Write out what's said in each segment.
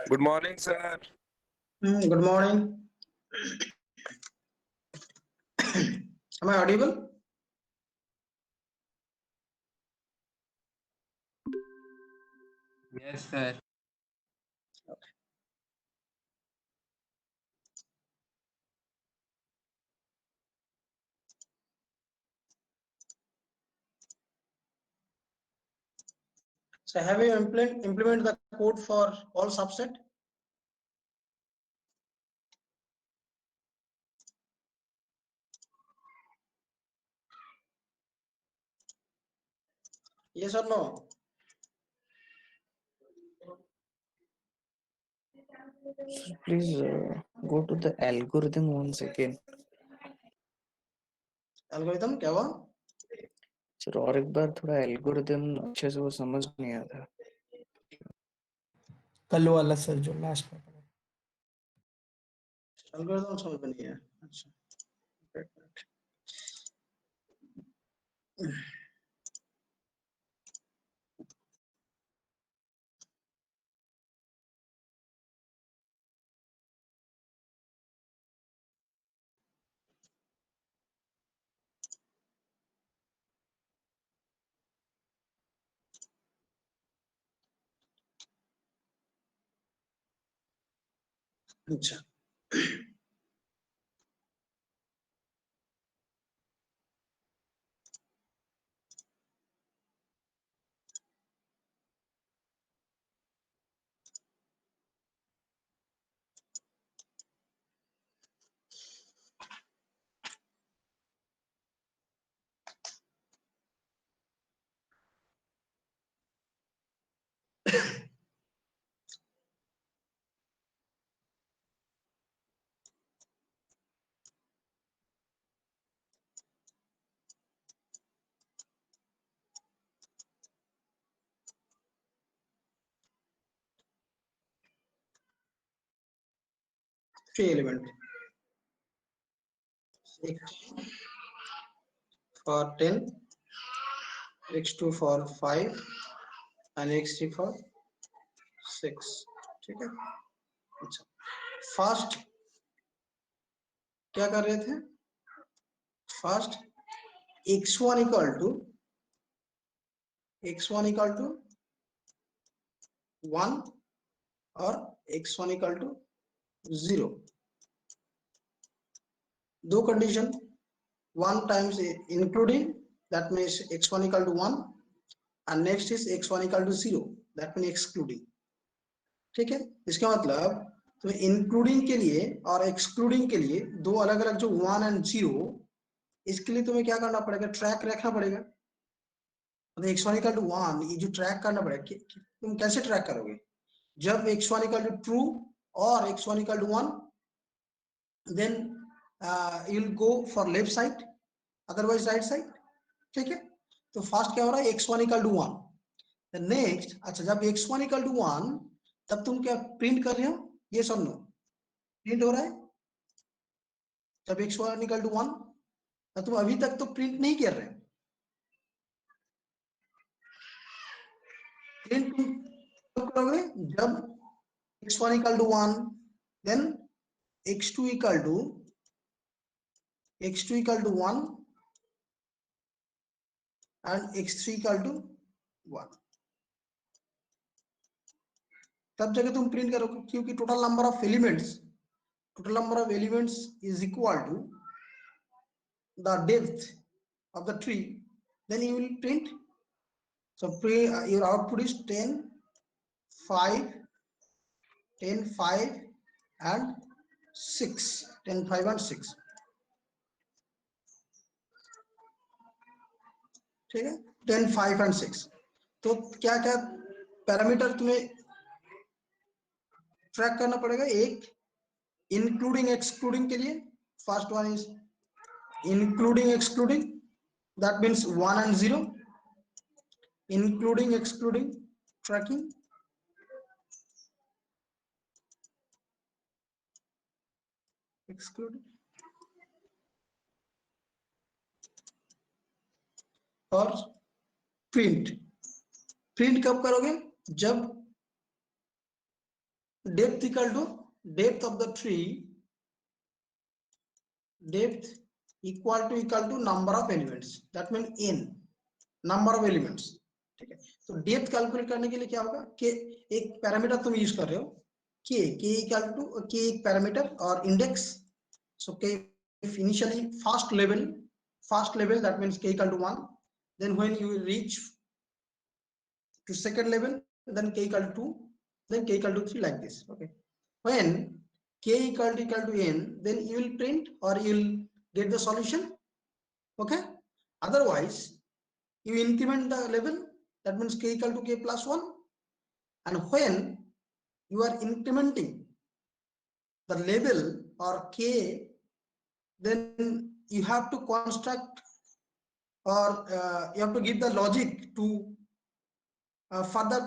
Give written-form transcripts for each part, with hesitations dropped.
Good morning, sir. Good morning. Am I audible? Yes, sir. So have you implement the code for all subset? Yes or no? Please go to the algorithm once again. Algorithm क्या हुआ? Sir और एक बार थोड़ा algorithm अच्छे से वो समझ नहीं आया था. कल वाला सर जो लास्ट में पढ़ा. एल्गोरिथम समझ में नहीं है. अच्छा. अच्छा, three element, for 10, x2 for 5 and x3 for 6. ठीक है। अच्छा, फर्स्ट क्या कर रहे थे? फर्स्ट x1 इक्वल टू 1 और x1 इक्वल टू 0, दो condition, 1 times including, that means x1 equal to 1, and next is x1 equal to 0, that means excluding. ठीक है, इसका मतलब तो इंक्लूडिंग के लिए और एक्सक्लूडिंग के लिए दो अलग अलग जो 1 एंड 0, इसके लिए तुम्हें क्या करना पड़ेगा? ट्रैक रखना पड़ेगा। मतलब x1 equal to 1, ये जो ट्रैक करना पड़ेगा, तुम कैसे ट्रैक करोगे? जब x1 equal to true और x1 equal to 1, then you'll go for left side, otherwise right side. ठीक है, तो फर्स्ट क्या हो रहा है? x1 equal to 1. नेक्स्ट, अच्छा, जब x1 equal to 1, तब तुम क्या प्रिंट कर रहे हो? ये सुन लो, प्रिंट हो रहा है जब x1 equal to 1, तुम अभी तक तो प्रिंट नहीं कर रहे हो। प्रिंट तुम करोगे जब x1 equal to 1, then x2 equal to 1 and x3 equal to 1, तब जगह तुम प्रिंट करोगे, क्योंकि total number of elements is equal to the depth of the tree, then you will print. So your output is 10, 5 and 6, 10, 5 and 6. ठीक है, 10, 5 and 6. तो क्या क्या पैरामीटर तुम्हें ट्रैक करना पड़ेगा? एक इंक्लूडिंग एक्सक्लूडिंग के लिए, first one is including excluding, that means 1 and 0, including excluding tracking, excluding, और प्रिंट कब करोगे? जब depth equal to depth of the tree, depth equal to number of elements, that mean n number of elements. ठीक है, तो depth calculate करने के लिए क्या होगा कि एक पैरामीटर तुम यूज कर रहे हो, k इक्वल टू k एक पैरामीटर और index, so k initially first level, that means k equal to 1, then when you reach to second level, then k equal to 2, then k equal to 3, like this. Okay, when k equal to n, then you will print or you will get the solution. Okay, otherwise you increment the level, that means k equal to k plus 1, and when you are incrementing the level or k, then you have to construct or you have to give the logic to further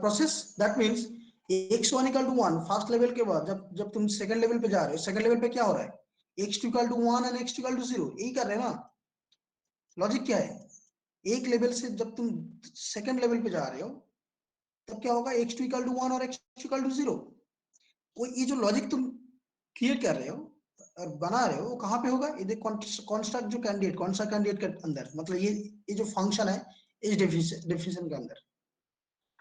process. That means x1 equal to 1 first level के बाद जब तुम second level पे जा रहे हो, second level पे क्या हो रहा है? x2 equal to 1 and x2 equal to 0, यही कर रहे हैं ना। लॉजिक क्या है? एक लेवल से जब तुम सेकंड लेवल पे जा रहे हो, तब क्या होगा? x2 equal to 1 और x2 equal to 0, वो ये जो लॉजिक तुम क्रिएट कर रहे हो और बना रहे हो, वो कहाँ पे होगा? ये कॉन्स्ट्रक्ट जो कैंडिडेट, कौन सा कैंडिडेट के अंदर, मतलब ये जो फंक्शन है इस डेफिनेशन के अंदर।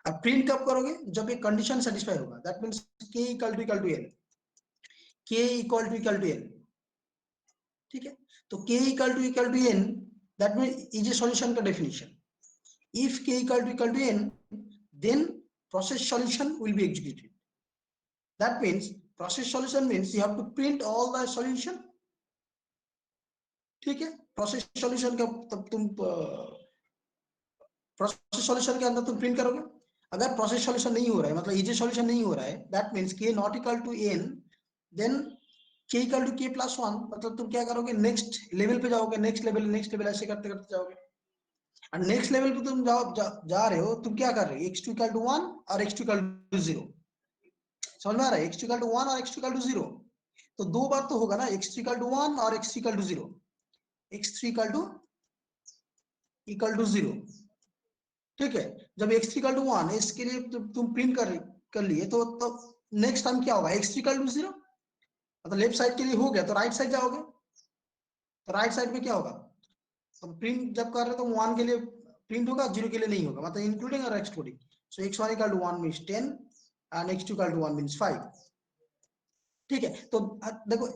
अब प्रिंट कब करोगे, जब ये कंडीशन सेटिस्फाई होगा, that means k equal to n, k equal to n, ठीक है। तो k equal to n, that means is a solution का definition. If k equal to n, then process solution will be executed. That means process solution means you have to print all the solution, ठीक है। Process solution का तब तुम process solution के अंदर तुम print करोगे। अगर प्रोसेस सॉल्यूशन नहीं हो रहा है, मतलब इजी सॉल्यूशन नहीं हो रहा है, that means k not equal to n, then k equal to k plus 1, मतलब तुम क्या करोगे, नेक्स्ट लेवल पे जाओगे, नेक्स्ट लेवल ऐसे करते करते जाओगे। और नेक्स्ट लेवल पे तुम जा रहे हो, तुम क्या कर रहे हो, x2 इक्वल टू 1 और x2 इक्वल टू 0, समझ में आ रहा है, x2 इक्वल टू 1 और x2 इक्वल टू 0। तो दो बार तो होगा ना, x3 इक्वल टू 1 और x3 equal to 0, x3 equal to 0, ठीक है। जब x3 इक्वल टू 1 इसके लिए तुम प्रिंट कर लिए, तो नेक्स्ट टाइम क्या होगा, x3 इक्वल टू 0, मतलब लेफ्ट साइड के लिए हो गया, तो राइट साइड जाओगे, तो राइट साइड में क्या होगा, तो प्रिंट जब कर रहे हो तो 1 के लिए प्रिंट होगा, 0 के लिए नहीं होगा, मतलब इंक्लूडिंग और excluding. So x1 equal to 1 means 10 and x2 equal to 1 means 5, ठीक है। तो देखो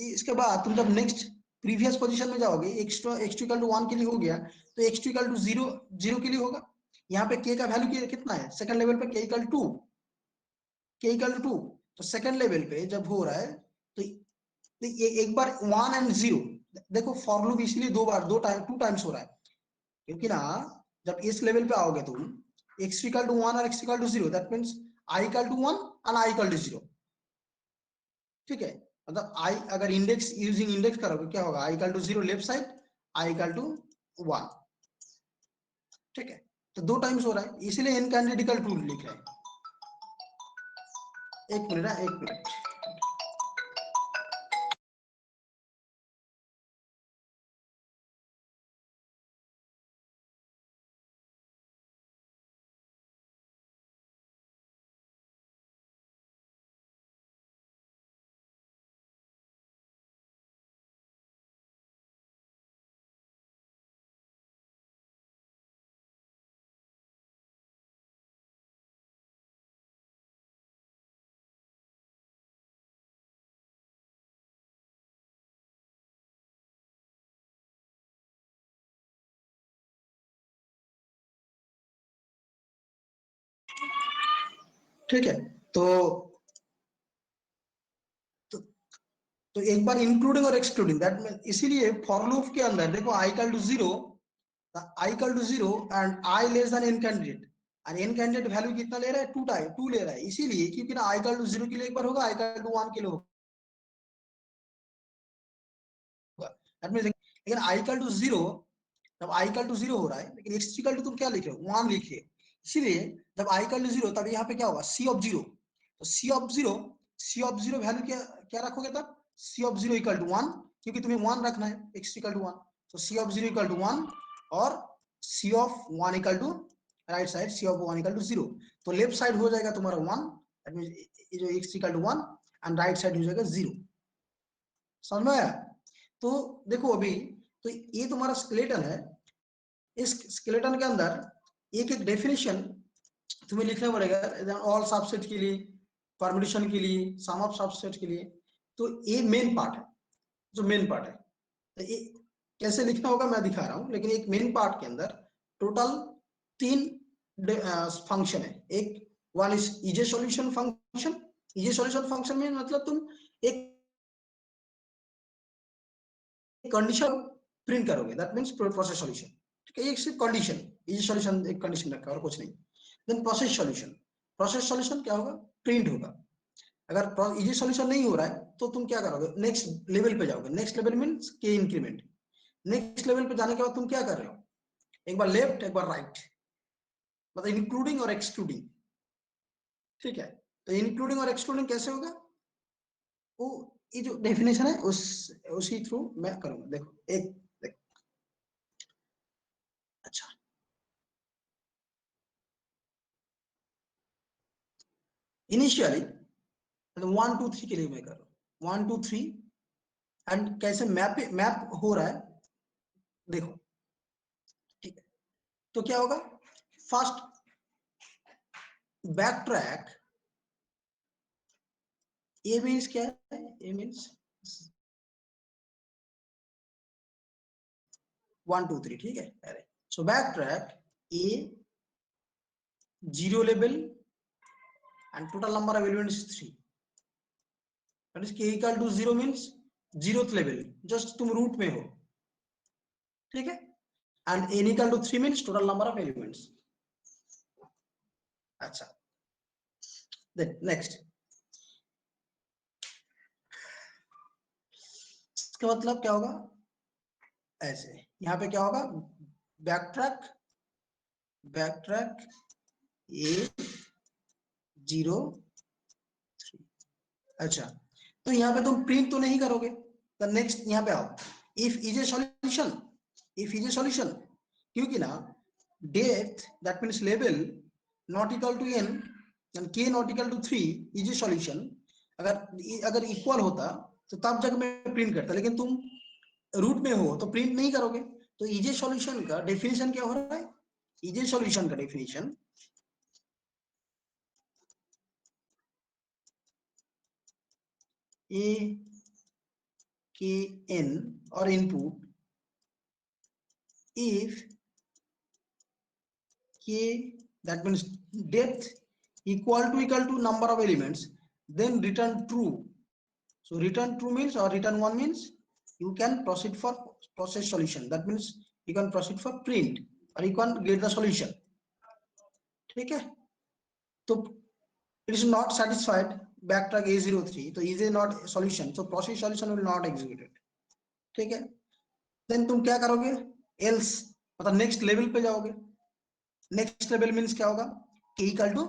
इसके बाद तुम जब नेक्स्ट प्रीवियस पोजीशन में जाओगे, x2 इक्वल टू 1 के लिए हो गया, तो x2 इक्वल टू 0 के लिए होगा। यहाँ पे k का वैल्यू कितना है, सेकंड लेवल पे k इक्वल टू 2, तो सेकंड लेवल पे जब हो रहा है, तो ये एक बार 1 एंड 0, देखो फॉर लूप इसलिए दो टाइम्स हो रहा है, क्योंकि ना जब इस लेवल पे आओगे तुम, x इक्वल टू 1 और x equal to 0, that means i equal to 1 and i equal to 0, ठीक है। मतलब i अगर इंडेक्स यूजिंग इंडेक्स करोगे, क्या होगा, i equal to 0 left side, i equal to 1, ठीक है। तो दो टाइम्स हो रहा है, इसीलिए इनकैंडिडेटिकल टू लिख रहे हैं। एक मिनट, ठीक है। तो तो एक बार इंक्लूडिंग और एक्सक्लूडिंग, दैट मीन इसीलिए फॉर लूप के अंदर देखो i equal to 0, and i less than n candidate, और n कैंडिडेट वैल्यू कितना ले रहा है, 2 ले रहा है, इसीलिए क्योंकि ना i इक्वल टू 0 के लिए एक बार होगा, i इक्वल टू 1 के लिए होगा, दैट मींस लेकिन i इक्वल टू 0, जब i इक्वल टू 0 हो रहा है, लेकिन x इक्वल टू तुम क्या लिख रहे हो, 1 लिखिए, इसीलिए जब i इक्वल टू 0, तब यहाँ पे क्या होगा, c ऑफ 0, तो c ऑफ 0 वैल्यू क्या क्या रखोगे तब, c ऑफ 0 इक्वल टू 1, क्योंकि तुम्हें 1 रखना है, x इक्वल टू 1, तो c ऑफ 0 इक्वल टू 1 और c of 1 equal to right side, c of 1 equal to 0, तो लेफ्ट साइड हो जाएगा तुम्हारा 1, दैट मींस जो x equal to 1 and right side हो जाएगा 0, समझ में आया। तो देखो अभी, तो ये तुम्हारा स्केलेटन है, इस स्केलेटन के अंदर एक एक डेफिनेशन तुम्हें लिखना पड़ेगा, ऑल सबसेट के लिए, परम्यूटेशन के लिए, सम ऑफ सबसेट के लिए। तो ये मेन पार्ट है, जो मेन पार्ट है, तो ये कैसे लिखना होगा मैं दिखा रहा हूं, लेकिन एक मेन पार्ट के अंदर टोटल 3 फंक्शन है। एक one is easy solution function, easy solution function में मतलब तुम एक कंडीशन प्रिंट करोगे, दैट मींस प्रोसेस सॉल्यूशन, ठीक है। एक सिर्फ कंडीशन, इजी सॉल्यूशन एक कंडीशन रखा और कुछ नहीं। देन प्रोसेस सॉल्यूशन क्या होगा, प्रिंट होगा। अगर इजी सॉल्यूशन नहीं हो रहा है, तो तुम क्या करोगे, नेक्स्ट लेवल पे जाओगे, नेक्स्ट लेवल मींस के इंक्रीमेंट, नेक्स्ट लेवल पे जाने के बाद तुम क्या कर रहे हो, एक बार लेफ्ट एक बार राइट, मतलब इंक्लूडिंग और एक्सक्लूडिंग, ठीक है। तो इंक्लूडिंग और एक्सक्लूडिंग कैसे होगा, वो ये जो डेफिनेशन है उसी थ्रू मैं करूंगा। देखो देखो, अच्छा, इनिशियली 1 2 3 के लिए मैं कर रहा हूँ, 1 2 3, एंड कैसे मैप हो रहा है देखो, ठीक है। तो क्या होगा, फर्स्ट बैक ट्रैक, ए मीन्स क्या है, ए मीन्स 1 2 3, ठीक है। अरे so back track A 0 level and total number of elements is 3, that is k equal to 0 means 0th level, just तुम रूट में हो, ठीक है। and n equal to 3 means total number of elements। अच्छा, then next, इसका मतलब क्या होगा, ऐसे यहाँ पे क्या होगा, बैक ट्रैक ए 0 3। अच्छा, तो यहाँ पे तुम प्रिंट तो नहीं करोगे, तो नेक्स्ट यहाँ पे आओ, इफ इज ए सॉल्यूशन, क्योंकि ना depth that means level not equal to n and k not equal to 3 is a solution. अगर इक्वल होता तो तब जब मैं प्रिंट करता, लेकिन तुम रूट में हो तो प्रिंट नहीं करोगे। तो इज ए सॉल्यूशन का डेफिनेशन क्या हो रहा है, इज ए सॉल्यूशन का definition a k n or input if k that means depth equal to number of elements, then return true। So return true means, or return 1 means you can proceed for process solution, that means you can proceed for print or you can get the solution, ठीक है। तो it is not satisfied backtrack A03, तो is a not solution, so process solution will not executed, ठीक है। then तुम क्या करोगे, else मतलब नेक्स्ट लेवल पे जाओगे। नेक्स्ट लेवल मीन्स क्या होगा, k equal to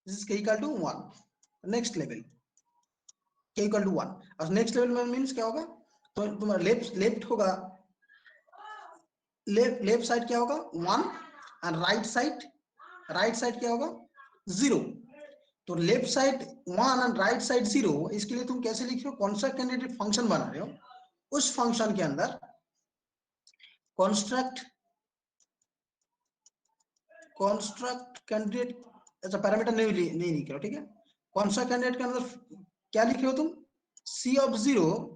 this is k equal to 1, next level k equal to 1, और नेक्स्ट लेवल में मीन्स क्या होगा, तो तुम्हारा लेफ्ट होगा, लेफ्ट साइड क्या होगा 1 एंड राइट साइड क्या होगा 0। तो left side 1 and right side 0, इसके लिए तुम कैसे लिख रहे हो, कॉन्स्ट्रक्ट कैंडिडेट फंक्शन बना रहे हो, उस फंक्शन के अंदर कॉन्स्ट्रक्ट कैंडिडेट, अच्छा पैरामीटर नहीं लिख रहे हो, ठीक है। कॉन्स्ट्रक्ट कैंडिडेट के अंदर क्या लिख रहे हो तुम, c of 0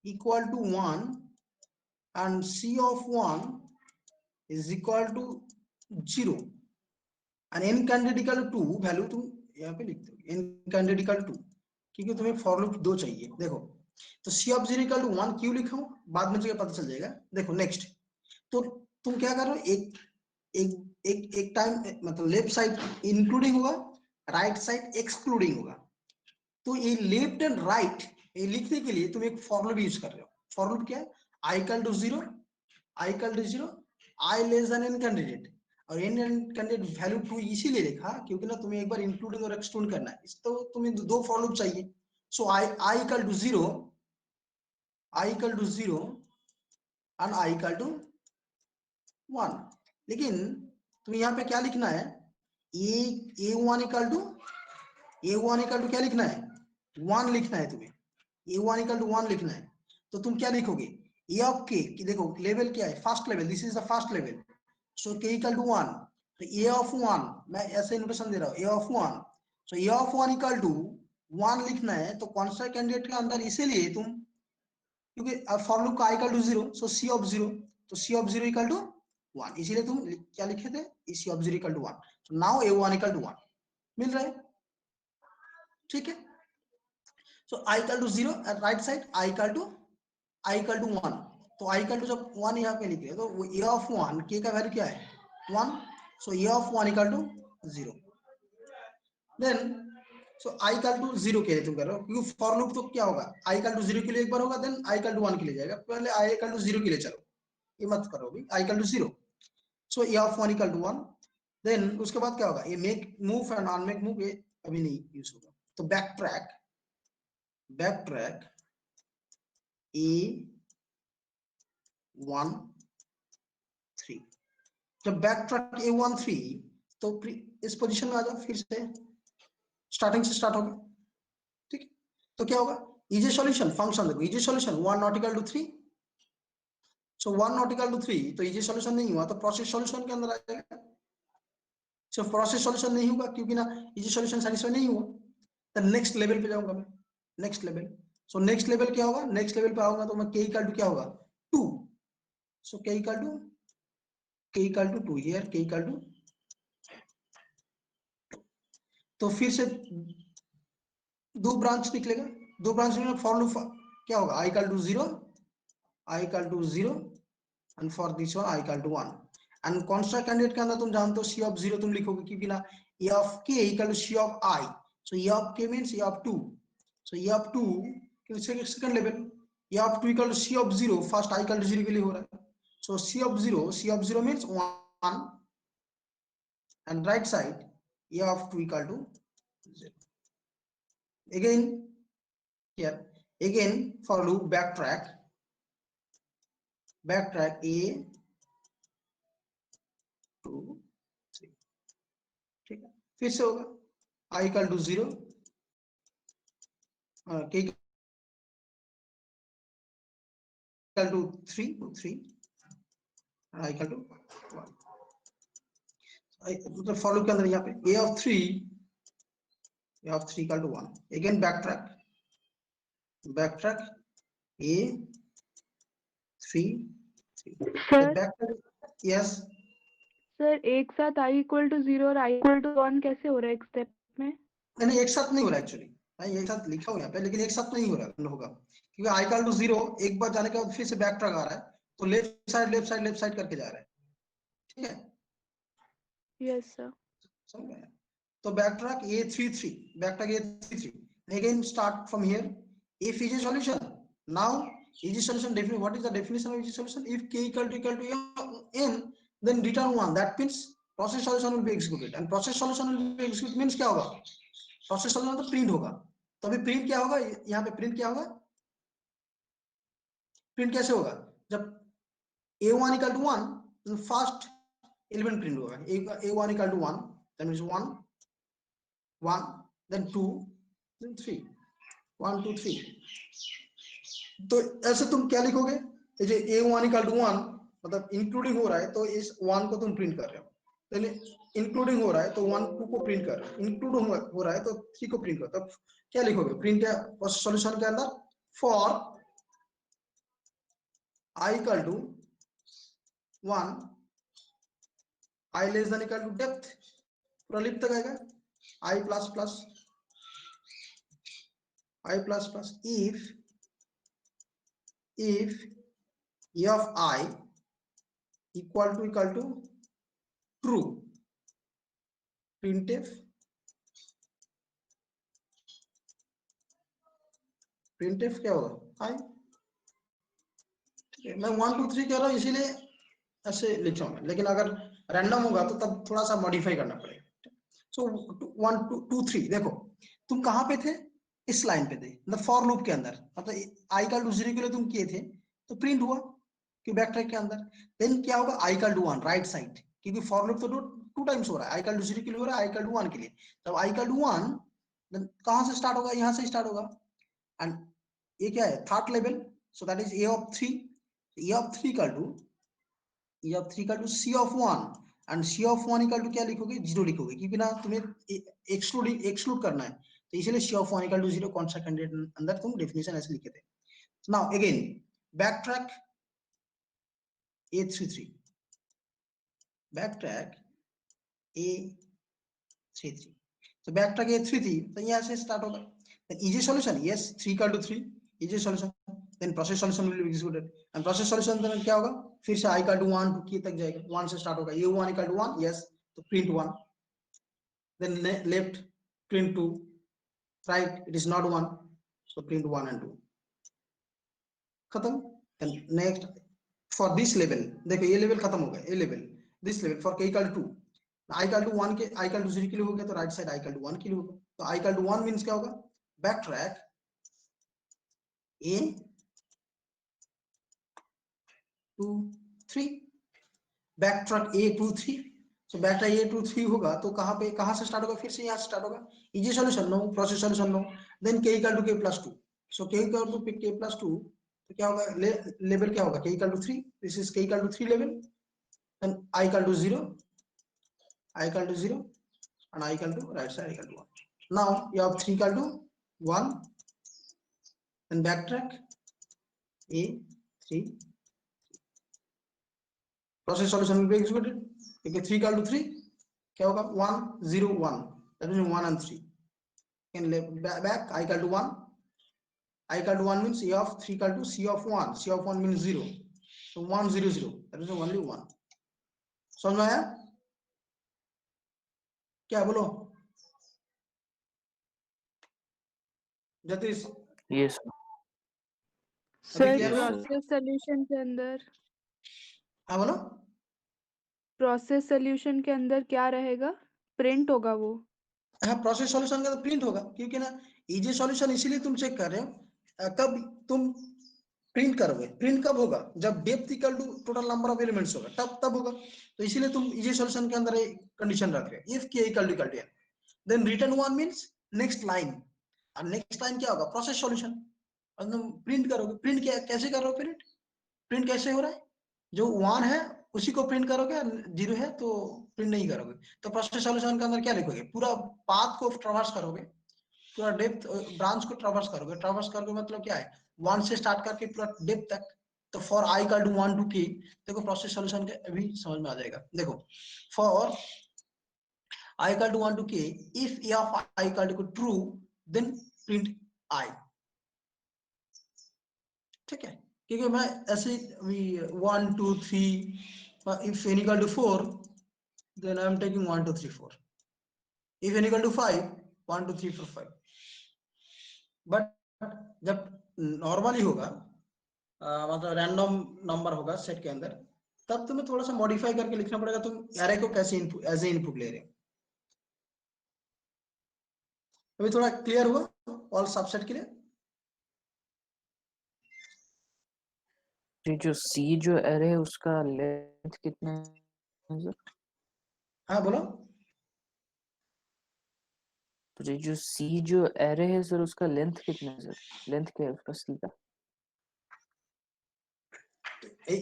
equal to 1 and c of 1 is equal to 0 and n candidate equal to 2, value तुम यहाँ पे लिखते हो n कैंडिडेट इक्वल टू, क्योंकि तुम्हें फॉर लूप 2 चाहिए। देखो तो c of 0 इक्वल टू 1 क्यों लिखा हूं, बाद में तुझे पता चल जाएगा। देखो नेक्स्ट, तो तुम क्या कर रहे हो, एक टाइम मतलब लेफ्ट साइड इंक्लूडिंग होगा, राइट साइड एक्सक्लूडिंग होगा। तो ये लेफ्ट एंड राइट ये लिखने के लिए तुम एक फॉर लूप यूज कर रहे हो। फॉर लूप क्या है, i equal to 0, i less than n candidate, और n कैंडिडेट वैल्यू 2 इसीलिए लिखा क्योंकि ना तुम्हें एक बार इंक्लूडिंग और एक्सक्लूड करना है, इस तो तुम्हें दो फॉर लूप चाहिए। So i equal to 0 and i equal to 1, लेकिन तुम्हें यहाँ पे क्या लिखना है, a1 इक्वल टू क्या लिखना है, 1 लिखना है तुम्हें, a1 इक्वल टू 1 लिखना है। तो तुम क्या लिखोगे, a ऑफ k, देखो लेवल क्या है, first level, this is the first level, so k equal to 1, तो a ऑफ 1, मैं ऐसे नोटेशन दे रहा हूँ, a of 1, so a of 1 equal to 1 लिखना है। तो कॉन्स्टेंट कैंडिडेट के अंदर इसीलिए तुम, क्योंकि फॉर लूप का i equal to 0, so c of 0, तो c ऑफ 0 इक्वल टू 1, इसीलिए तुम क्या लिखे थे, c of 0 equal to 1, so now a1 equal to 1 मिल रहा है, ठीक है। So i equal to 0 at right side, i equal to 1, तो i इक्वल टू जब 1 यहाँ पे लिखे तो a ऑफ 1 k का वैल्यू क्या है 1, so a of 1 equal to 0, then so i equal to 0 के लिए तुम कर रहे हो, क्योंकि फॉर लूप तो क्या होगा, i इक्वल टू 0 के लिए एक बार होगा, देन i इक्वल टू 1 के लिए जाएगा, पहले i इक्वल टू 0 के लिए चलो, ये मत करो अभी, i equal to 0, so a of 1 equal to 1, then उसके बाद क्या होगा, ये make move and unmake move ये अभी नहीं यूज होगा। तो बैक ट्रैक A1 3, जब बैक ट्रैक A1 3 तो इस पोजीशन में आ जाओ, फिर से स्टार्टिंग से स्टार्ट होगा, ठीक। तो क्या होगा, इज ए सॉल्यूशन फंक्शन, देखो is a solution 1 not equal to 3, so 1 not equal to 3, तो इज ए सॉल्यूशन नहीं हुआ तो प्रोसेस सॉल्यूशन के अंदर आ जाएगा, सिर्फ प्रोसेस सॉल्यूशन नहीं होगा क्योंकि ना इजी सॉल्यूशन सेटिस्फाई नहीं हुआ, तो नेक्स्ट लेवल पे जाऊंगा मैं, next level. So next level क्या होगा, नेक्स्ट लेवल पे आऊंगा तो मैं k इक्वल टू क्या होगा 2, so k equal to 2 here, k equal to, तो फिर से दो ब्रांच निकलेगा, दो ब्रांच में फॉर लूप क्या होगा, i equal to 0, i equal to 0 and for this one i equal to 1। And constant candidate के अंदर तुम जानते हो c ऑफ 0 तुम लिखोगे क्योंकि ना e of k equal to c of i, so e of k मींस e of 2, so e of 2 के second level, e of 2 equal to c of 0, first i equal to 0 के लिए हो रहा है, सो c ऑफ 0 मींस 1 and right side e of 2 equal to 0। again here, again for loop backtrack a 2 3, ठीक है, फिर से होगा i equal to 0, k equal to 3 i equal to 1, मतलब फॉर लूप के अंदर यहाँ पे a of 3 equal to 1, again backtrack a 3 sir backtrack, yes sir एक साथ i इक्वल टू 0 और i इक्वल टू 1 कैसे हो रहा है एक स्टेप में? नहीं एक साथ नहीं हो रहा एक्चुअली, एक साथ लिखा हुआ है यहाँ पे, लेकिन एक साथ नहीं हो रहा होगा क्योंकि i इक्वल टू 0 एक बार जाने के बाद फिर से बैक ट्रैक आ रहा है, तो लेफ्ट साइड करके जा रहा है, ठीक है, यस सर। समझ गए? तो back track a33 again start from here, if is a solution, now easy solution definition, what is the definition of easy solution? If k equal to n, then return 1, that means process solution will be executed, and process solution will be executed means क्या होगा, process solution तो print होगा, तो अभी print क्या होगा, यहाँ पे प्रिंट क्या होगा, प्रिंट कैसे होगा, जब a1 equal to 1 first element print होगा, a1 equal to 1 that means 1 then 2 then 3 1 2 3, तो ऐसे तुम क्या लिखोगे, ये जो a1 इक्वल टू 1 मतलब इंक्लूडिंग हो रहा है, तो इस 1 को तुम प्रिंट कर रहे हो, इंक्लूडिंग हो रहा है तो 1 2 को प्रिंट कर, इंक्लूड हो रहा है तो 3 को प्रिंट कर, तब क्या लिखोगे, प्रिंट है सॉल्यूशन के अंदर for i equal to 1 i less than equal to depth, पूरा लिप तक आएगा i plus plus if e of i equal to true, printf क्या होगा i, ठीक है, मैं 1 2 3 कह रहा हूँ इसीलिए ऐसे लिख रहा हूँ, लेकिन अगर रैंडम होगा तो तब थोड़ा सा मॉडिफाई करना पड़ेगा। सो 1 2 3 देखो तुम कहाँ पे थे, इस लाइन पे थे, मतलब फॉर लूप के अंदर, मतलब i इक्वल टू 0 के लिए तुम किए थे तो प्रिंट हुआ कि बैक ट्रैक के अंदर, देन क्या होगा i equal to 1 right side, क्योंकि फॉर लूप तो टू टाइम्स हो रहा है, i इक्वल टू 0 के लिए हो रहा है, i इक्वल टू 1 के लिए, तब i इक्वल टू 1 देन कहां से स्टार्ट होगा, यहां से स्टार्ट होगा, एंड ये क्या है third level, so that is a of 3 equal to c of 1 and c of 1 equal to क्या लिखोगे, 0 लिखोगे, क्योंकि ना तुम्हें एक्सक्लूड करना है, तो इसलिए c ऑफ 1 इक्वल टू 0 कौन सा कैंडिडेट अंदर तुम डेफिनेशन ऐसे लिखे थे। Now again back track a33 तो बैक ट्रैक a33 तो यहाँ से स्टार्ट होगा, then easy solution, yes 3 equal to 3 easy solution, then process solution will be executed, and process solution then क्या होगा, फिर से i equal to 1 to k तक जाएगा, 1 से स्टार्ट होगा, a1 equal to 1 yes, तो print 1, then left print 2, right it is not 1, so print 1 and 2 खत्म। then next for this level देखो ये लेवल खत्म हो गया, ये level this level for k equal to 2 i equal to 1 के i equal to 0 के लिए हो गया, तो right side i equal to 1 के लिए होगा, तो i equal to 1 मींस क्या होगा, back track a 2 3 back track a 2 3, so back track a 2 3 होगा तो कहां से स्टार्ट होगा, फिर से यहां से स्टार्ट होगा, easy solution no, process solution no, then k equal to k plus 2, so k equal to k plus 2 तो क्या होगा, लेवल क्या होगा, k equal to 3, this is k equal to 3 level, then i equal to 0 I equal to 0 and I equal to right side equal to 1. Now you have 3 equal to 1 and backtrack a 3. Process solution will be executed. Okay, 3 equal to 3 क्या होगा 1 0 1 that means 1 and 3 can back I equal to 1. I equal to 1 means A of 3 equal to C of 1. C of 1 means 0. So 1 0 0 that is only 1. समझ में आया क्या बोलो Jatish Yes, sir क्या हुआ? Process solution के अंदर हाँ बोलो प्रोसेस सॉल्यूशन के अंदर क्या रहेगा प्रिंट होगा वो हाँ प्रोसेस सॉल्यूशन का तो प्रिंट होगा क्योंकि ना इजी सॉल्यूशन इसीलिए तुम चेक कर रहे हो कब तुम प्रिंट करोगे प्रिंट कब होगा जब depth equal to total number of elements होगा तब होगा तो इसीलिए तुम इजी सॉल्यूशन के अंदर एक कंडीशन रख रहे हो if k equal to n then return one means next line और नेक्स्ट लाइन क्या होगा प्रोसेस सॉल्यूशन और तुम प्रिंट करोगे प्रिंट क्या कैसे कर रहे हो प्रिंट कैसे हो रहा है जो 1 है उसी को प्रिंट करोगे 0 है तो प्रिंट नहीं करोगे तो प्रोसेस सॉल्यूशन के अंदर क्या लिखोगे पूरा पाथ को ट्रैवर्स करोगे पूरा डेप्थ ब्रांच को ट्रैवर्स करोगे मतलब क्या है 1 से स्टार्ट करके पूरा डेप्थ तक तो for i equal to 1 to k देखो प्रोसेस सॉल्यूशन के अभी समझ में आ जाएगा देखो for i equal to 1 to k if a of i equal to true then print i ठीक है क्योंकि मैं ऐसे 1 2 3 if n equal to 4 then I am taking 1 2 3 4 if n equal to 5 1 2 3 4 5 but जब नॉर्मली होगा मतलब रैंडम नंबर होगा set के अंदर तब तुम्हें थोड़ा सा मॉडिफाई करके लिखना पड़ेगा तुम एरे को कैसे इनपुट एज ए इनपुट ले रहे हो अभी थोड़ा क्लियर हुआ ऑल सबसेट के लिए ये जो C जो एरे है उसका लेंथ कितना है सर? हाँ बोलो तो ये जो C जो एरे है सर उसका लेंथ कितना है सर? लेंथ क्या है उसका C का?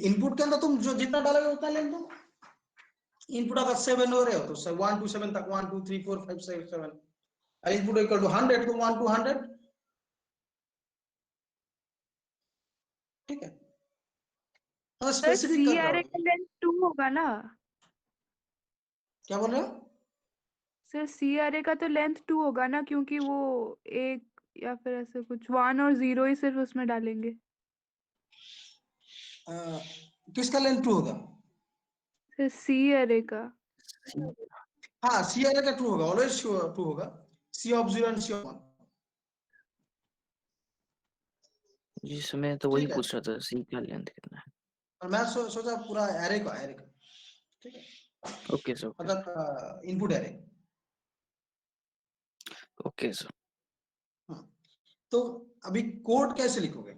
इनपुट के अंदर तुम जो जितना डालोगे उतना लेंथ दो इनपुट अगर 7 हो रहे हो तो 1 टू 7 तक 1 2 3 4 5 6 7 और इनपुट इक्वल टू 100 तो 1 टू 100 ठीक है तो सर स्पेसिफिक सी कर रहा एरे हूं का लेंथ 2 होगा ना क्या बोल रहे हो सर सी एरे का तो लेंथ 2 होगा ना क्योंकि वो एक या फिर ऐसे कुछ 1 और 0 ही सिर्फ उसमें डालेंगे किसका लेंथ 2 होगा सर सी एरे का C हाँ सी आर का 2 होगा ऑलवेज 2 होगा सी ऑफ 0 एंड सी ऑफ 1 जिस मैं तो वही ठीक है पूछ रहा था C का लेंथ कितना है? और मैं सोचा पूरा एरे का ठीक है ओके सर मतलब इनपुट एरे ओके सर तो अभी कोड कैसे लिखोगे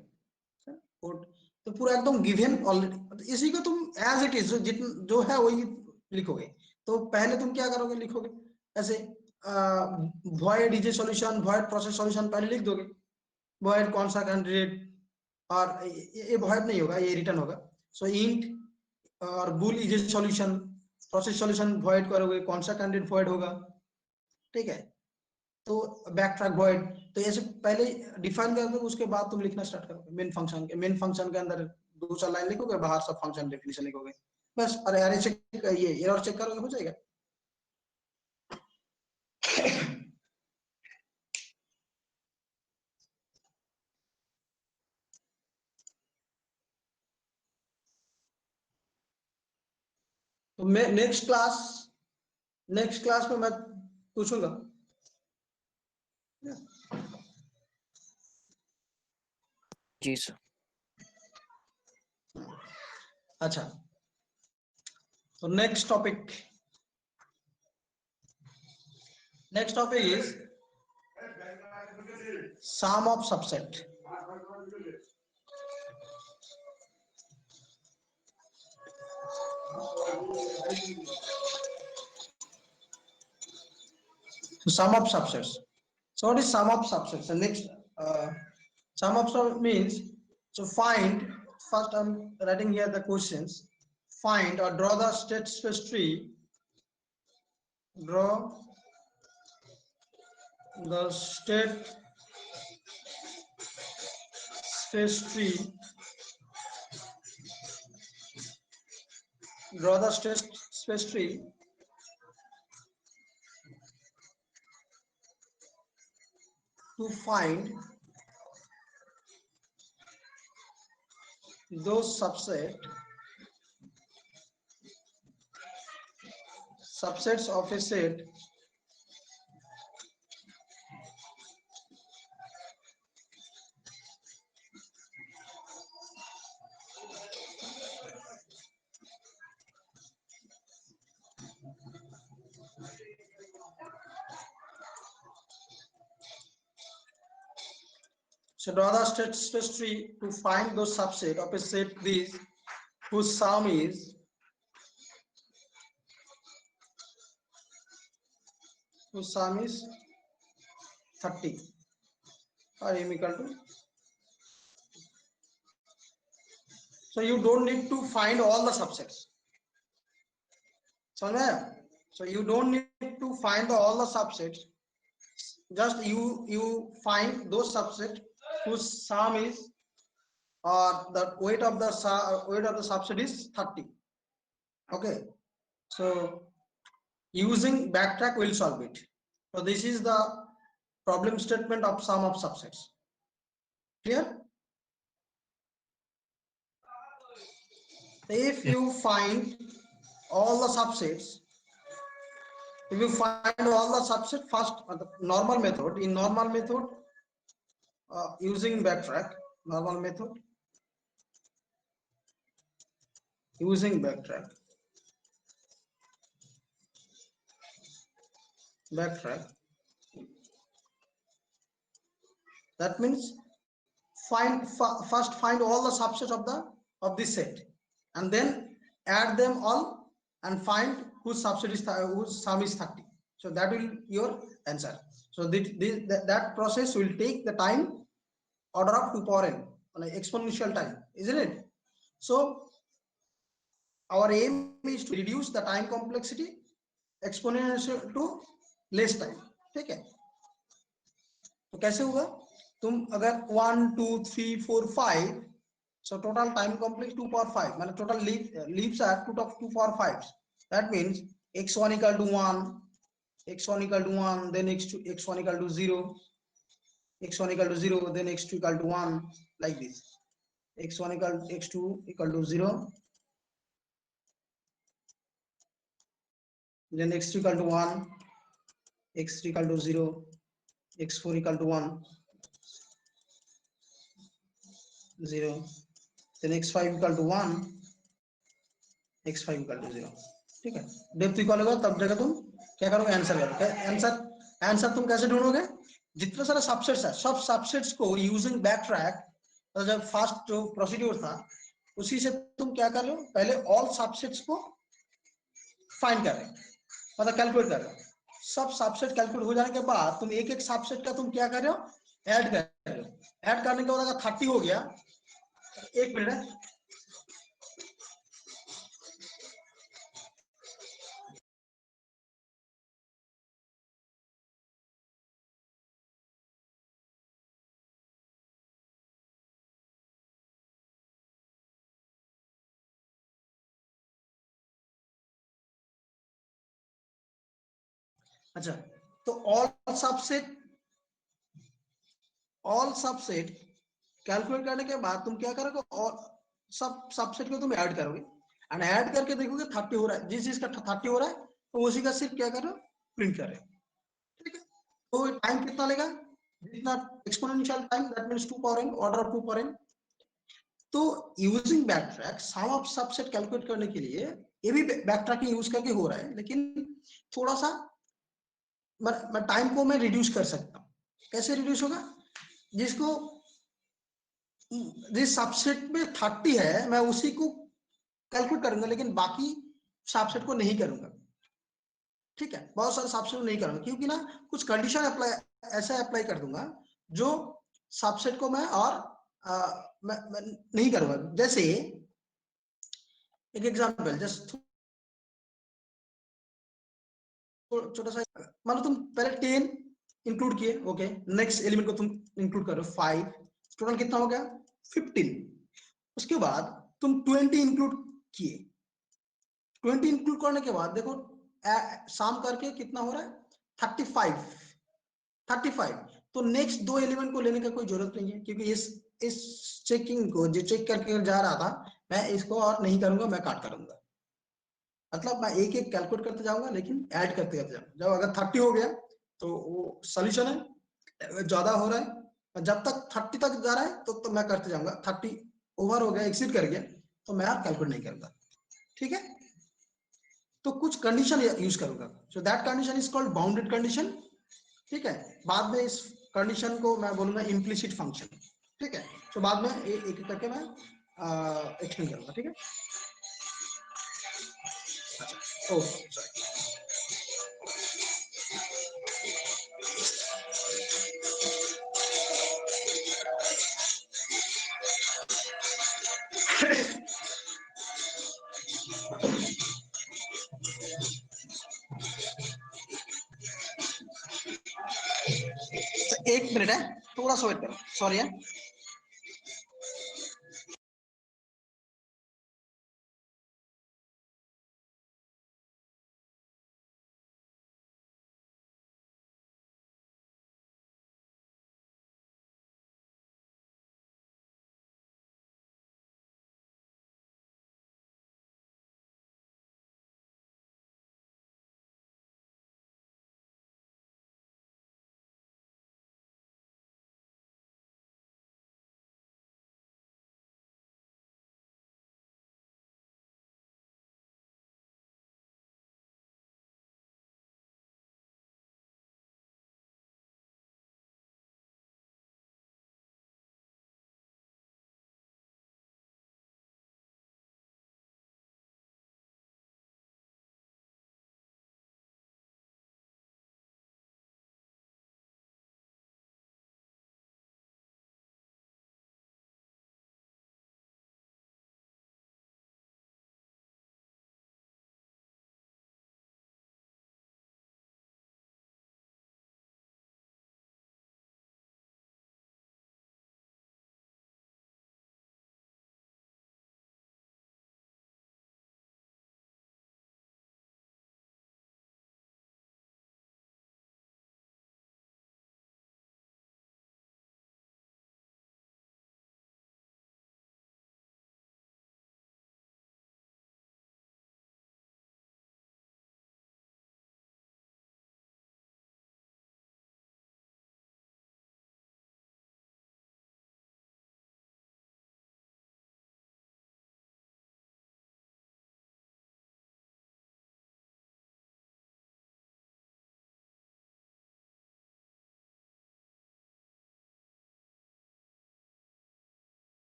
कोड तो पूरा एकदम गिवन ऑलरेडी इसी को तुम एज इट इज जो है वही लिखोगे तो पहले तुम क्या करोगे लिखोगे ऐसे void is solution void process solution पहले लिख दोगे वॉइड कौन सा कैंडिडेट और ये वॉइड नहीं होगा ये रिटर्न होगा सो इंट और bull is solution process solution void करोगे कौन सा कैंडिडेट वॉइड होगा ठीक है तो बैक ट्रैक वॉइड तो ऐसे पहले डिफाइन कर दो उसके बाद तुम लिखना स्टार्ट करोगे मेन फंक्शन के अंदर 2-4 लाइन लिखोगे बाहर सब फंक्शन डेफिनेशन लिखोगे बस और एरे चेक ये एरर चेक करोगे हो जाएगा तो मैं नेक्स्ट क्लास में मैं पूछूंगा जी सर अच्छा तो next topic is sum of subset so sum of subsets so what is sum of subsets the next sum of subset means so find first I'm writing here the questions find or draw the state space tree Draw the state space tree. Draw the state space tree to find those subsets of a set So draw the state space tree to find those subset of a set this whose sum is 30 or m equal to. So you don't need to find all the subsets. So you don't need to find all the subsets. Just you find those subsets whose sum is or the weight of the subset is 30. Okay. So using backtrack will solve it. So this is the problem statement of sum of subsets. Clear? If you find all the subsets, first the normal method, in normal method using backtrack, that means first find all the subsets of this set and then add them all and find whose sum is 30. So that will your answer. So that process will take the time order of 2 power n on an exponential time, isn't it? So our aim is to reduce the time complexity exponential to less time. ठीक है? तो कैसे होगा? तुम अगर 1 2 3 4 5, so total time complex 2 power 5, मतलब total leaves are 2 power 5. That means x1 equal to 1, x1 equal to 1, then x1 equal to 0, x1 equal to 0, then x2 equal to 1, like this. x2 equal to 0, then x2 equal to 1, x3 equal to 0, x4 equal to 1, 0, then x5 equal to 1, x5 equal to 0. ठीक है? Depth equal होगा तब जगह तुम क्या करोगे? Answer करोगे. Answer तुम कैसे ढूंढोगे? जितने सारे सबसेट्स है सब सबसेट्स को यूजिंग बैकट्रैक, तो जब फर्स्ट जो प्रोसीड्यूर था उसी से तुम क्या कर रहे हो? पहले ऑल सबसेट्स को फाइंड कर रहे हो, मतलब कैलकुलेट कर रहे हो. सब सबसेट कैलकुलेट हो जाने के बाद तुम एक सबसेट का तुम क्या कर रहे हो? ऐड कर रहे हो. ऐड करने के बाद अगर 30 हो गया, एक मिनट है, अच्छा. तो ऑल सबसेट कैलकुलेट करने के बाद तुम क्या करोगे? और सब सबसेट को तुम ऐड करोगे एंड ऐड करके देखोगे 30 हो रहा है. जिस चीज का 30 हो रहा है तो उसी का सिर्फ क्या कर रहे हो? प्रिंट कर रहे हो. ठीक है? तो टाइम कितना लेगा? जितना exponential time, that means 2 power n, order of 2 power n. तो using backtrack sum of subset calculate करने के लिए ये भी बैकट्रैकिंग यूज करके हो रहा है, लेकिन थोड़ा सा मैं टाइम को मैं रिड्यूस कर सकता हूँ. कैसे रिड्यूस होगा? जिस सबसेट में 30 है मैं उसी को कैलकुलेट करूंगा, लेकिन बाकी सबसेट को नहीं करूंगा. ठीक है? बहुत सारे सबसेट को नहीं करूंगा क्योंकि ना कुछ कंडीशन अप्लाई कर दूंगा जो सबसेट को मैं मैं नहीं करूंगा. जैसे एक एग्जांपल, जस्ट छोटा सा, मान लो तुम पहले 10 इंक्लूड किए, ओके, नेक्स्ट एलिमेंट को तुम इंक्लूड करो 5, टोटल कितना हो गया 15। उसके बाद तुम 20 इंक्लूड किए, 20 इंक्लूड करने के बाद देखो शाम करके कितना हो रहा है 35। तो नेक्स्ट दो एलिमेंट को लेने का कोई जरूरत नहीं है, क्योंकि इस चेकिंग को जो चेक करके जा रहा था, मैं इसको और नहीं करूंगा, मैं काट करूंगा। मतलब मैं एक एक कैलकुलेट करते जाऊंगा, लेकिन ऐड करते करते जाऊंगा। जब अगर 30 हो गया तो वो सोल्यूशन है, ज्यादा हो रहा है, जब तक 30 तक जा रहा है तो मैं करते जाऊंगा। 30 ओवर हो गया, एक्सीड कर गया, तो मैं कैलकुलेट नहीं करूंगा, ठीक है। तो कुछ कंडीशन यूज करूंगा, so that condition is called bounded condition, ठीक है। बाद में इस कंडीशन को मैं बोलूंगा इम्प्लिसिट फंक्शन, ठीक है। तो बाद में एक एक करके मैं एक्सप्लेन करूंगा, ठीक है। अच्छा, ओके, सॉरी। एक मिनट है, थोड़ा सा वेट करो, सॉरी है।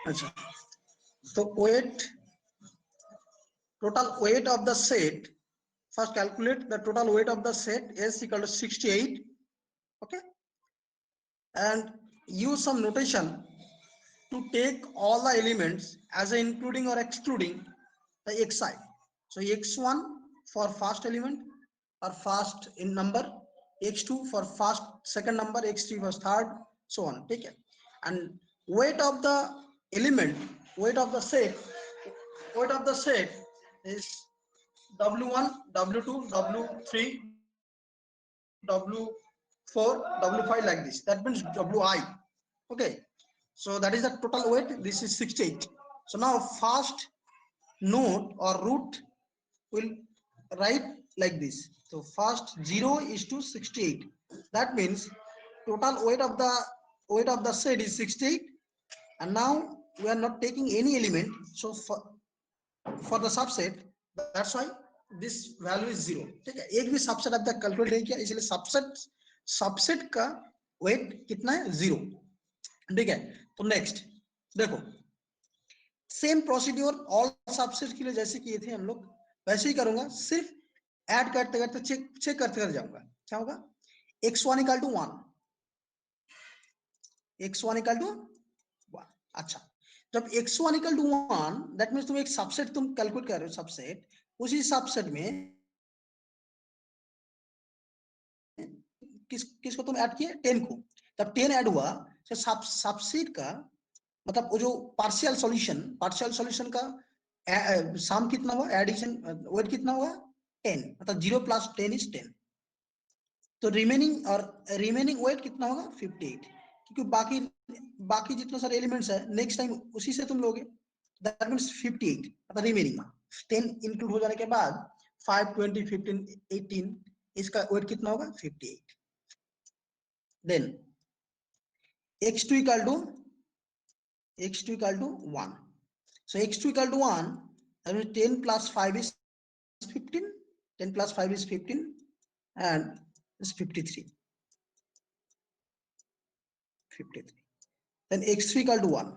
अच्छा, तो weight, total weight of the set, first calculate the total weight of the set is equal to 68, okay, and use some notation to take all the elements as a including or excluding the xi. So x1 for first element or first in number, x2 for first second number, x3 for third, so on, take it. And weight of the element, weight of the set is w1, w2, w3, w4, w5, like this. That means wi, okay. So that is the total weight. This is 68. So now first node or root will write like this. So first 0 is to 68. That means total weight of the set is 68, and now we are not taking any element. So for the subset, that's why this value is 0. ठीक है, एक भी subset अब तक calculate नहीं किया, इसलिए subset का वेट कितना है 0, ठीक है। तो नेक्स्ट देखो, सेम प्रोसीड्योर ऑल सबसेट के लिए जैसे किए थे हम लोग, वैसे ही करूंगा, सिर्फ ऐड करते करते चेक करते करते जाऊंगा। क्या होगा, x1 = 1, x1 इक्वल टू 1। अच्छा, जब x1 equal to 1 that means तुम एक सबसेट तुम कैलकुलेट कर रहे हो, सबसेट, उसी सबसेट में किसको तुम ऐड किए, 10 को। तब 10 ऐड हुआ तो सबसेट का मतलब वो जो पार्शियल सॉल्यूशन का सम कितना हुआ, एडिशन वेट कितना हुआ 10, मतलब 0 प्लस 10 इज 10। तो रिमेनिंग वेट कितना होगा 58, क्योंकि बाकी जितने सारे एलिमेंट्स है नेक्स्ट टाइम उसी से तुम लोगे, दैट मींस 58, मतलब रिमेनिंग 10 इंक्लूड हो जाने के बाद 5 20 15 18 इसका वेट कितना होगा 58। Then x2 equal to 1, so x2 equal to 1, that means 10 plus 5 is 15, 10 plus 5 is 15 and it's 53, then x3 equal to 1,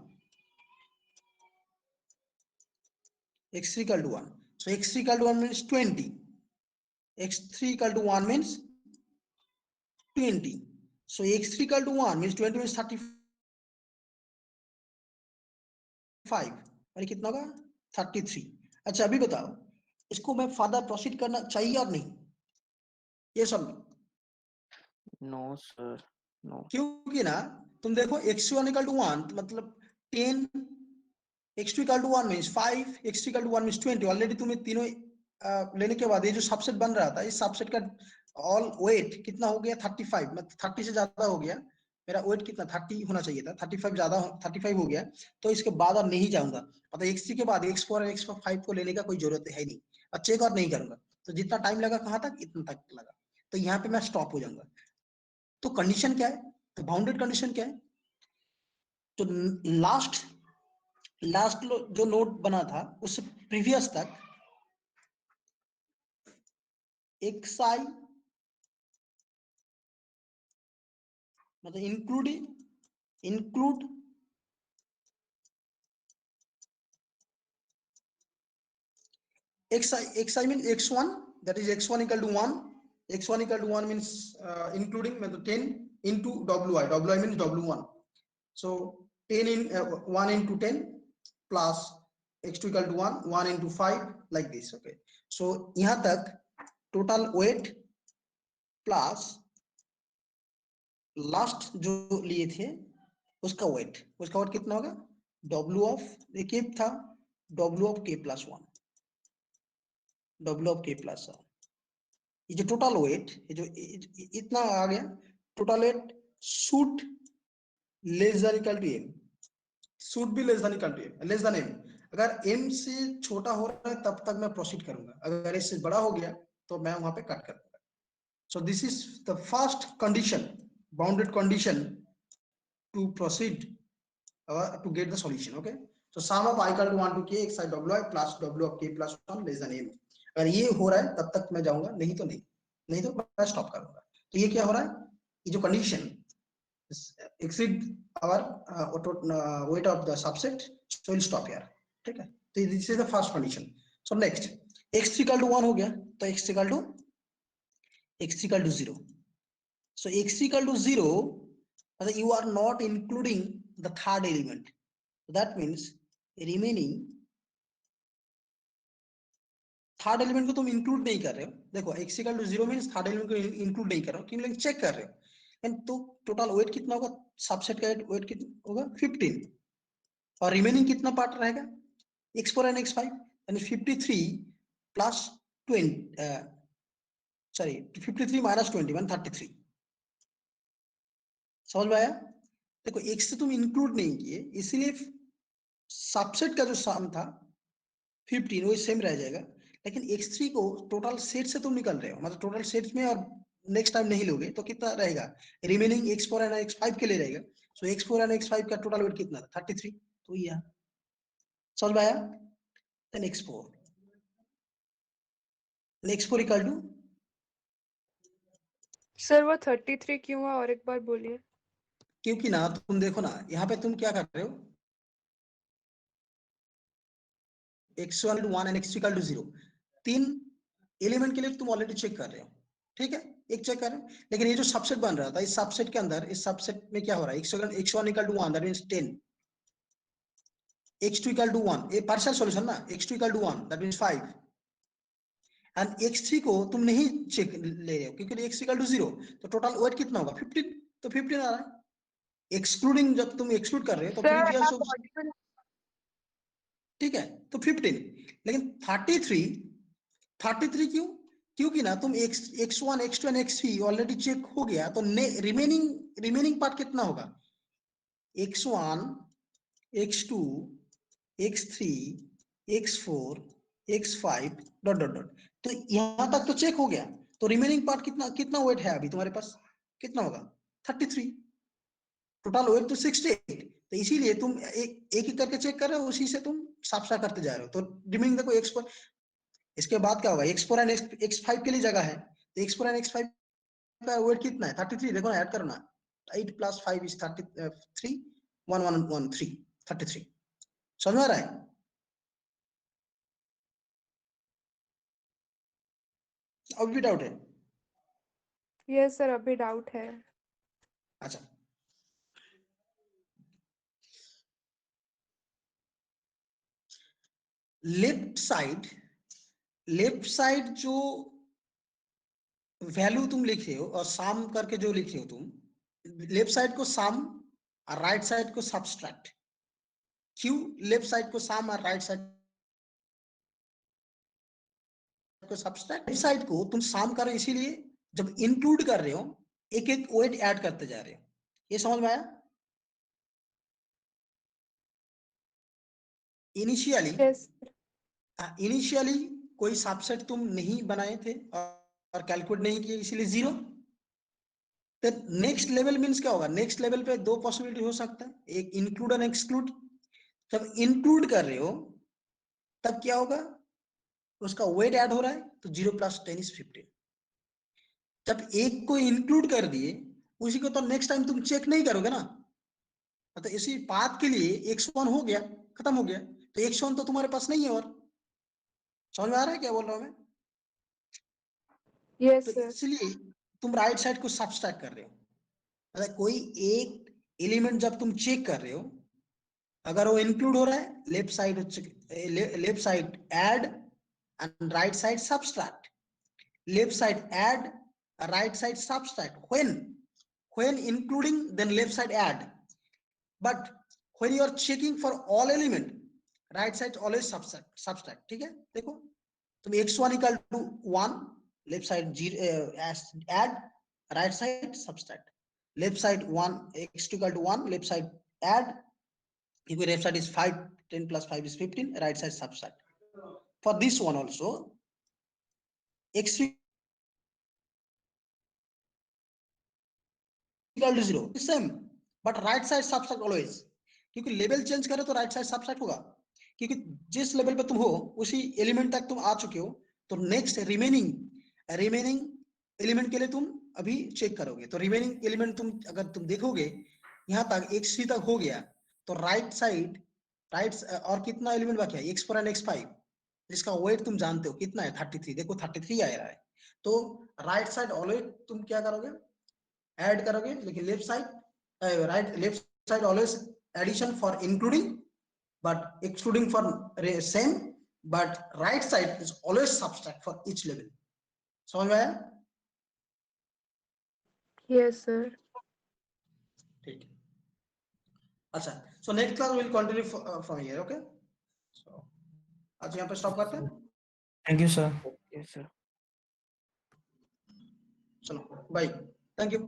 x3 equal to 1, so x3 equal to 1 means 20, x3 equal to 1 means 20, so x3 equal to 1 means 20 means 35, और कितना होगा 33। अच्छा अभी बताओ इसको मैं further proceed करना चाहिए और नहीं, ये सब नो सर, नो। क्योंकि ना तुम देखो x1 equal to 1 मतलब 10, x2 equal to 1 means 5, x3 equal to 1 means 20। Already तुम्हें तीनों लेने के बाद ये जो सबसेट बन रहा था, इस सबसेट का ऑल वेट कितना हो गया 35, मतलब 30 से ज्यादा हो गया। मेरा वेट कितना 30 होना चाहिए था, 35 ज्यादा 35 हो गया, तो इसके बाद और नहीं जाऊंगा, मतलब x3 के बाद x4 और x5 को लेने का कोई जरूरत है नहीं, और चेक और नहीं करूंगा। तो जितना टाइम लगा कहाँ तक, इतना तक लगा, तो यहाँ पे मैं स्टॉप हो जाऊंगा। तो कंडीशन क्या है, तो बाउंडेड कंडीशन क्या है, तो लास्ट जो नोड बना था उससे प्रीवियस तक xi मतलब include xi means x1, that is x1 equal to 1, x1 equal to 1 means including 10 into wi means w1, so 10 in 1 into 10 plus x2 equal to 1 into 5 like this, okay। so यहाँ तक total weight plus last जो लिए थे उसका wait कितना होगा, w of के था, w of k plus 1, w of k plus 1, ये जो टोटल वेट ये जो इतना आ गया, total weight should less than equal to m, should be less than equal to m, less than m। अगर m से छोटा हो रहा है तब तक मैं प्रोसीड करूंगा, अगर इससे बड़ा हो गया तो मैं वहां पे कट कर दूंगा। So this is the first condition, bounded condition to proceed to get the solution, okay। so sum of I equal to 1 to k xi wi plus w of k plus 1 less than m, अगर ये हो रहा है तब तक मैं जाऊंगा, नहीं तो नहीं तो मैं स्टॉप करूंगा। तो ये क्या हो रहा है, ये जो condition exceed our weight of the subset, so we'll stop here, ठीक है। तो this is the first condition। so next x equal to 1 हो गया, तो x equal to 0, so x equal to 0 मतलब you are not including the third element, that means remaining third element को तुम include नहीं कर रहे हो। देखो x equal to 0 means third element को इंक्लूड नहीं कर रहे हो, क्यों, लेकिन चेक कर रहे हो। एंड तो टोटल वेट कितना होगा, सबसेट का वेट कितना होगा 15, और रिमेनिंग कितना पार्ट रहेगा x4 एंड x5, यानी 53 प्लस 20 सॉरी 53 माइनस 21 33। समझ में आया। देखो x से तुम इंक्लूड नहीं किए, इसीलिए सबसेट का जो सम था 15 वो सेम रह जाएगा, लेकिन x3 को टोटल सेट से तुम निकल रहे हो, मतलब टोटल सेट में, और नेक्स्ट टाइम नहीं लोगे तो कितना रहेगा, रिमेनिंग x4 एंड x5 के लिए रहेगा। सो x4 एंड x5 का टोटल वेट कितना था 33, तो ये समझ में आया। Then x4 equal to, sir वो 33 क्यों हुआ, और एक बार बोलिए। क्योंकि ना तुम देखो ना यहाँ पे तुम क्या कर रहे हो, x1 1 and x2 equal to 0, तीन एलिमेंट के लिए तुम ऑलरेडी चेक कर रहे हो, ठीक है, एक चेक करें। लेकिन ये जो सबसेट बन रहा था, इस सबसेट के अंदर, इस सबसेट में क्या हो रहा है, x1 equal to 1 that means 10, x2 equal to 1, ये पार्शियल सॉल्यूशन ना, x2 equal to 1 that means 5, and x3 को तुम नहीं चेक ले रहे हो क्योंकि x इक्वल टू 0, तो टोटल वेट कितना होगा 15, तो 15 आ रहा है। एक्सक्लूडिंग, जब तुम एक्सक्लूड कर रहे हो तो सर 3 आप audible ठीक है, तो 15, लेकिन 33 क्यों? क्योंकि ना तुम x1 x2 and x3 already check हो गया, तो रिमेनिंग पार्ट कितना होगा, x1 x2 x3 x4 x5 dot dot dot, तो यहां तक तो चेक हो गया, तो रिमेनिंग पार्ट कितना वेट है अभी तुम्हारे पास, कितना होगा 33, टोटल वेट तो 68, तो इसीलिए तुम एक एक करके चेक कर रहे हो, उसी से तुम साफ साफ करते जा रहे हो। तो रिमेनिंग देखो x पर, इसके बाद क्या होगा, x4 एंड x5 के लिए जगह है, तो x4 एंड x5 का वेट कितना है 33, देखो ना ऐड करना, 8 प्लस 5 इज 33, 1113 33, समझ में आ रहा है? अब भी डाउट है? यस सर, अभी डाउट है। अच्छा, लेफ्ट साइड जो वैल्यू तुम लिख रहे हो और सम करके जो लिख रहे हो तुम, लेफ्ट साइड को सम और राइट साइड को सब्सट्रैक्ट, क्यों लेफ्ट साइड को सम और राइट साइड को सब्सट्रैक्ट? लेफ्ट साइड को तुम सम कर रहे हो इसीलिए, जब इंक्लूड कर रहे हो एक एक वेट ऐड करते जा रहे हो, ये समझ में आया? यस इनिशियली कोई सबसेट तुम नहीं बनाए थे और कैलकुलेट नहीं किए, इसीलिए 0। तो नेक्स्ट लेवल मींस क्या होगा, नेक्स्ट लेवल पे दो पॉसिबिलिटी हो सकता है, एक इंक्लूड और एक्सक्लूड। जब इंक्लूड कर रहे हो तब क्या होगा, उसका वेट ऐड हो रहा है, तो 0 प्लस 10 इज 15। जब एक को इंक्लूड कर दिए, उसी को तो नेक्स्ट टाइम तुम चेक नहीं करोगे ना, तो इसी पाथ के लिए x1 हो गया, खत्म हो गया, तो x1 तो तुम्हारे पास नहीं है। और समझ में आ रहा है क्या बोल रहा हूं मैं? तो यस सर इसलिए तुम राइट साइड को सब्सट्रैक्ट कर रहे हो, मतलब कोई एक एलिमेंट जब तुम चेक कर रहे हो, अगर वो इंक्लूड हो रहा है, left side add and right side subtract, left side add, right side subtract, when including then left side add, but when you are checking for all element, right side always subtract। ठीक है, देखो तुम x1 equal to 1, left side 0 add, right side subtract, left side 1, x2 equal to 1, left side add, because left side is 5, 10 plus 5 is 15, right side subtract. For this one also, x3 equal to 0, same, but right side subtract always, क्योंकि level change करे तो right side subtract होगा, क्योंकि जिस level पे तुम हो उसी एलिमेंट तक तुम आ चुके हो, तो नेक्स्ट रिमेनिंग एलिमेंट के लिए तुम अभी चेक करोगे, तो रिमेनिंग एलिमेंट तुम अगर तुम देखोगे यहाँ तक x3 तक हो गया, तो राइट साइड और कितना एलिमेंट बाकी है, x4 एंड x5, जिसका वेट तुम जानते हो कितना है 33, देखो 33 आ रहा है, तो राइट साइड ऑलवेज तुम क्या करोगे, ऐड करोगे, लेकिन left side always addition for including but excluding for same, but right side is always subtract for each level। समझ में आया? यस सर ठीक है, अच्छा, so next class will continue from here, okay? So आज यहाँ पे स्टॉप करते हैं, thank you sir. Yes sir. चलो बाय, थैंक यू।